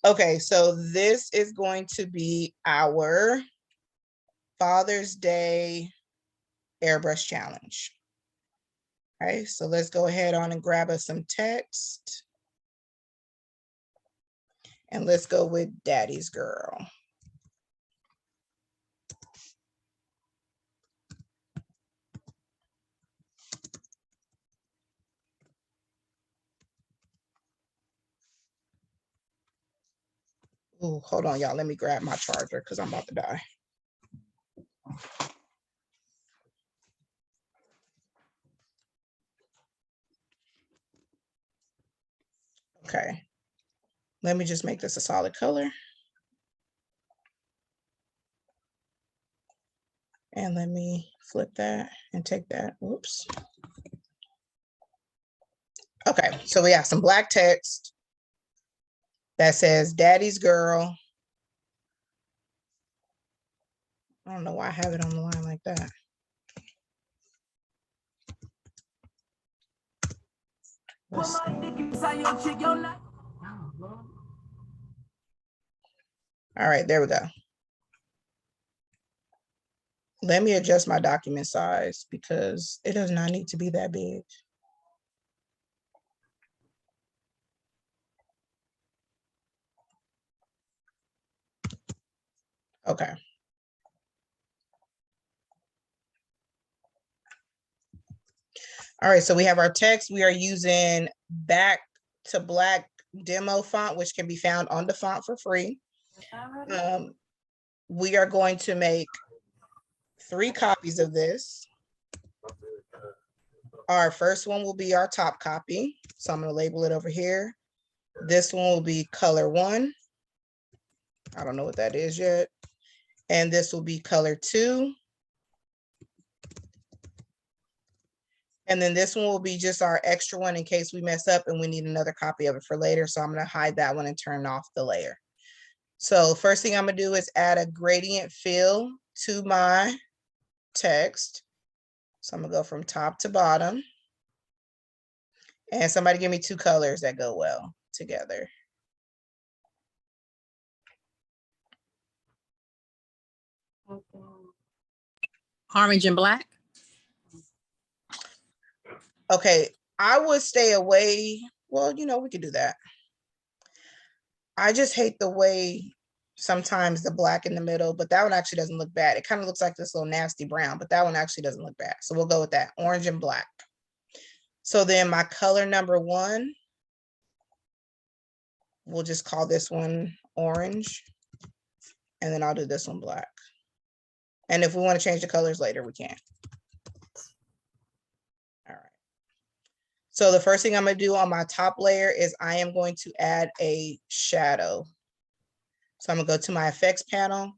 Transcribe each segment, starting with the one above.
Okay, so this is going to be our Father's Day airbrush challenge. Okay, so let's go ahead on and grab us some text. And let's go with Daddy's Girl. Oh, hold on, y'all. Let me grab my charger because I'm about to die. Okay. Let me just make this a solid color. And let me flip that and take that. Whoops. Okay, so we have some black text that says Daddy's Girl. I don't know why I have it on the line like that. All right, there we go. Let me adjust my document size because it does not need to be that big. Okay. All right, so we have our text. We are using Back to Black demo font, which can be found on the font for free. We are going to make 3 copies of this. Our first one will be our top copy. So I'm going to label it over here. This one will be color 1. I don't know what that is yet. And this will be color 2. And then this one will be just our extra one in case we mess up and we need another copy of it for later. So I'm going to hide that one and turn off the layer. So first thing I'm going to do is add a gradient fill to my text. So I'm going to go from top to bottom. And somebody give me 2 colors that go well together. Orange and black. Okay, I would stay away. Well, you know, we could do that. I just hate the way sometimes the black in the middle, but that one actually doesn't look bad. It kind of looks like this little nasty brown, but that one actually doesn't look bad. So we'll go with that, orange and black. So then my color number 1, we'll just call this one orange. And then I'll do this one black. And if we want to change the colors later, we can. All right. So the first thing I'm going to do on my top layer is I am going to add a shadow. So I'm going to go to my effects panel.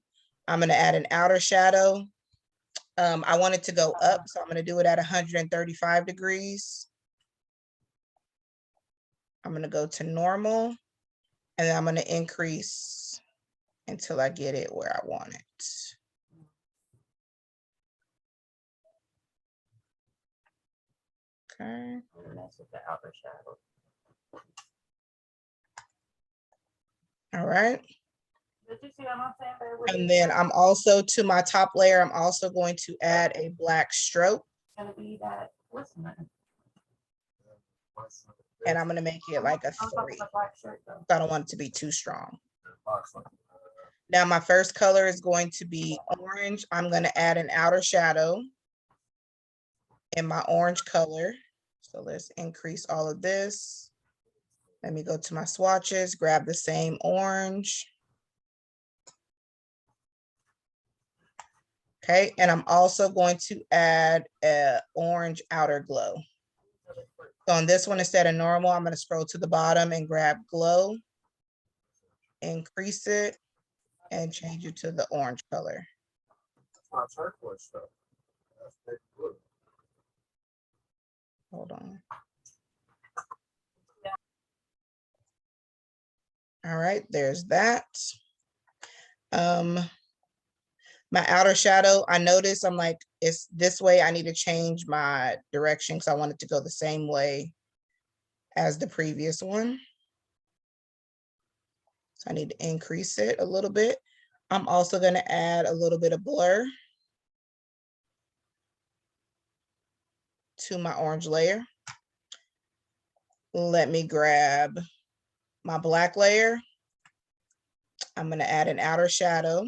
I'm going to add an outer shadow. I want it to go up, so I'm going to do it at 135 degrees. I'm going to go to normal, and then I'm going to increase until I get it where I want it. Okay. All right. And then I'm also to my top layer, I'm also going to add a black stroke. And I'm going to make it like a 3. I don't want it to be too strong. Now my first color is going to be orange. I'm going to add an outer shadow in my orange color. So let's increase all of this. Let me go to my swatches, grab the same orange. Okay, and I'm also going to add an orange outer glow. So on this one, instead of normal, I'm going to scroll to the bottom and grab glow, increase it, and change it to the orange color. Hold on. All right, there's that. My outer shadow, I noticed I'm like, it's this way. I need to change my direction because I want it to go the same way as the previous one. So I need to increase it a little bit. I'm also going to add a little bit of blur to my orange layer. Let me grab my black layer. I'm going to add an outer shadow.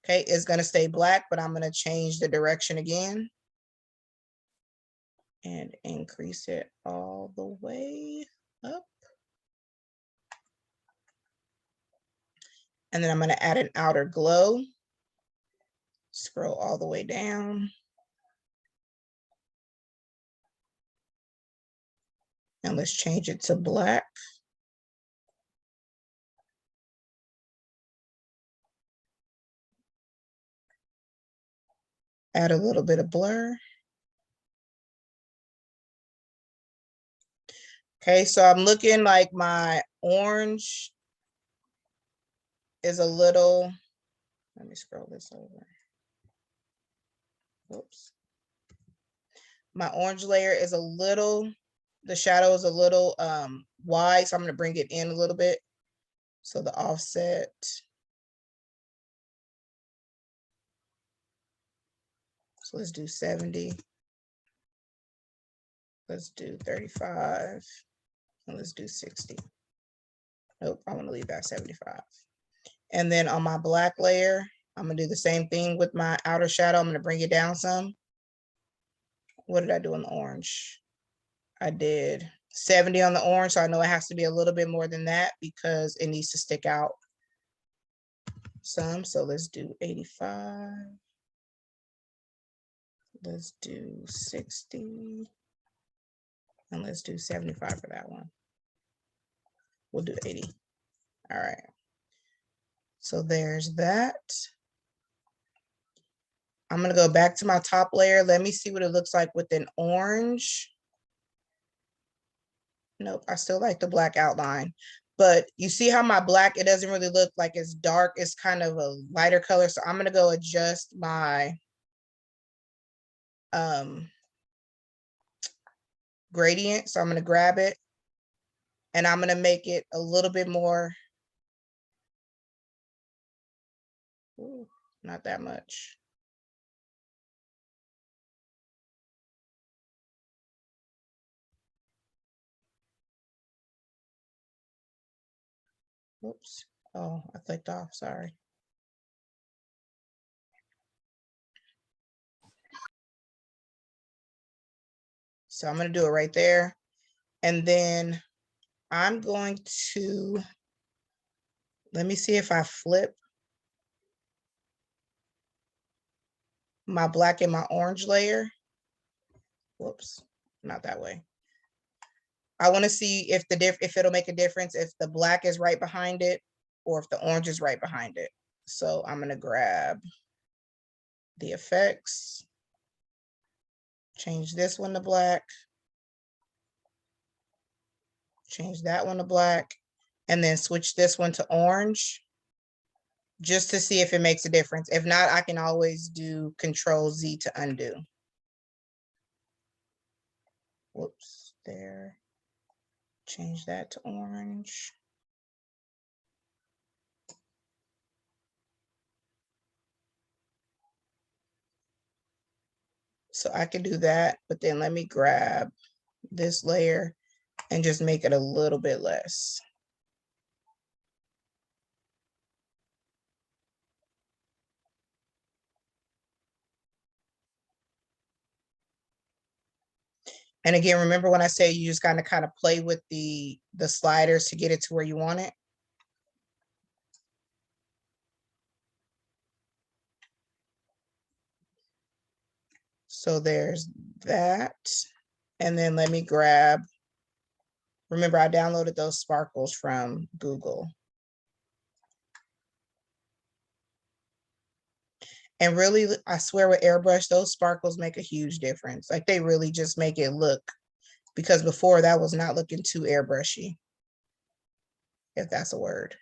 Okay, it's going to stay black, but I'm going to change the direction again and increase it all the way up. And then I'm going to add an outer glow. Scroll all the way down. And let's change it to black. Add a little bit of blur. Okay, so I'm looking like my orange is a little, let me scroll this over. Oops. My orange layer is a little, the shadow is a little wide, so I'm going to bring it in a little bit. So the offset. So let's do 70. Let's do 35. And let's do 60. Nope, I want to leave that 75. And then on my black layer, I'm going to do the same thing with my outer shadow. I'm going to bring it down some. What did I do on the orange? I did 70 on the orange, so I know it has to be a little bit more than that because it needs to stick out some. So let's do 85. Let's do 60. And let's do 75 for that one. We'll do 80. All right. So there's that. I'm going to go back to my top layer. Let me see what it looks like with an orange. Nope, I still like the black outline. But you see how my black, it doesn't really look like it's dark. It's kind of a lighter color. So I'm going to go adjust my gradient. So I'm going to grab it and I'm going to make it a little bit more. Ooh, not that much. Oops. Oh, I clicked off. Sorry. So I'm going to do it right there. And then I'm going to, let me see if I flip my black and my orange layer. Whoops, not that way. I want to see if if it'll make a difference if the black is right behind it or if the orange is right behind it. So I'm going to grab the effects, change this one to black, change that one to black, and then switch this one to orange just to see if it makes a difference. If not, I can always do Control Z to undo. Whoops, there. Change that to orange. So I can do that, but then let me grab this layer and just make it a little bit less. And again, remember when I say you just kind of play with the sliders to get it to where you want it? So there's that. And then let me grab, remember I downloaded those sparkles from Google. And really, I swear with Airbrush, those sparkles make a huge difference. Like they really just make it look, because before that was not looking too airbrushy, if that's a word.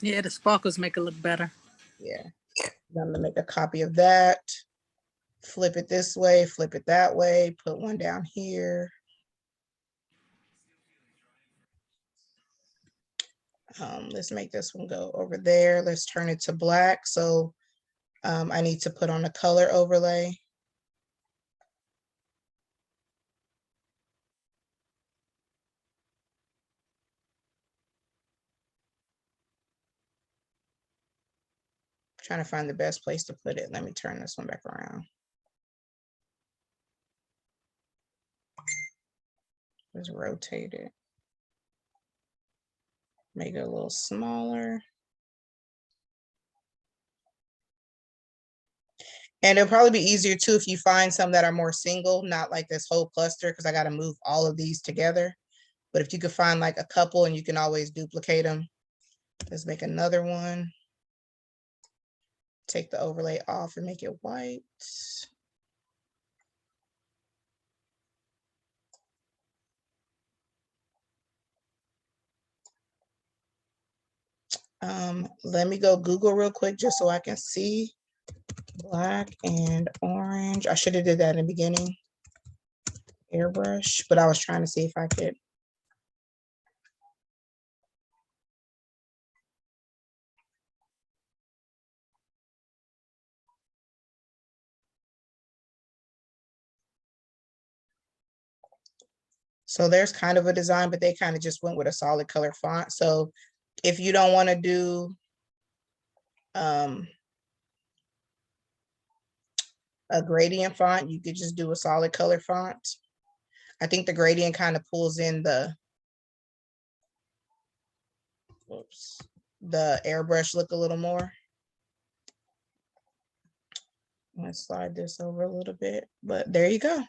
Yeah, the sparkles make it look better. Yeah, I'm gonna make a copy of that. flip it this way, flip it that way, put one down here. Let's make this one go over there. Let's turn it to black. So I need to put on a color overlay. Trying to find the best place to put it. Let me turn this one back around. Just rotate it. Make it a little smaller. And it'll probably be easier too if you find some that are more single, not like this whole cluster, because I got to move all of these together. But if you could find like a couple and you can always duplicate them. Let's make another one. Take the overlay off and make it white. Let me go Google real quick just so I can see black and orange. I should have did that in the beginning. Airbrush, but I was trying to see if I could. So there's kind of a design, but they kind of just went with a solid color font. So if you don't want to do a gradient font, you could just do a solid color font. I think the gradient kind of pulls in the airbrush look a little more. Let's slide this over a little bit, but there you go.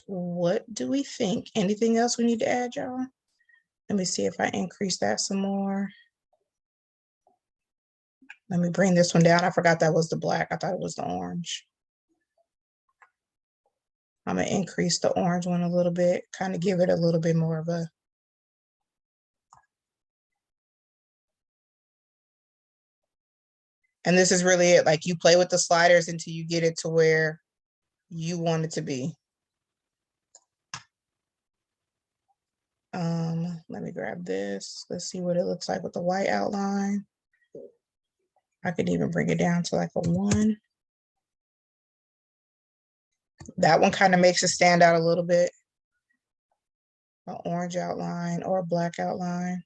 What do we think? Anything else we need to add, y'all? Let me see if I increase that some more. Let me bring this one down. I forgot that was the black. I thought it was the orange. I'm gonna increase the orange one a little bit, kind of give it a little bit more of a. And this is really it. Like you play with the sliders until you get it to where you want it to be. Let me grab this. Let's see what it looks like with the white outline. I could even bring it down to like a 1. That one kind of makes it stand out a little bit. An orange outline or a black outline.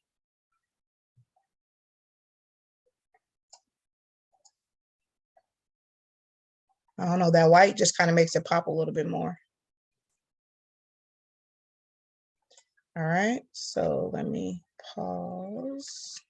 I don't know, that white just kind of makes it pop a little bit more. All right, so let me pause.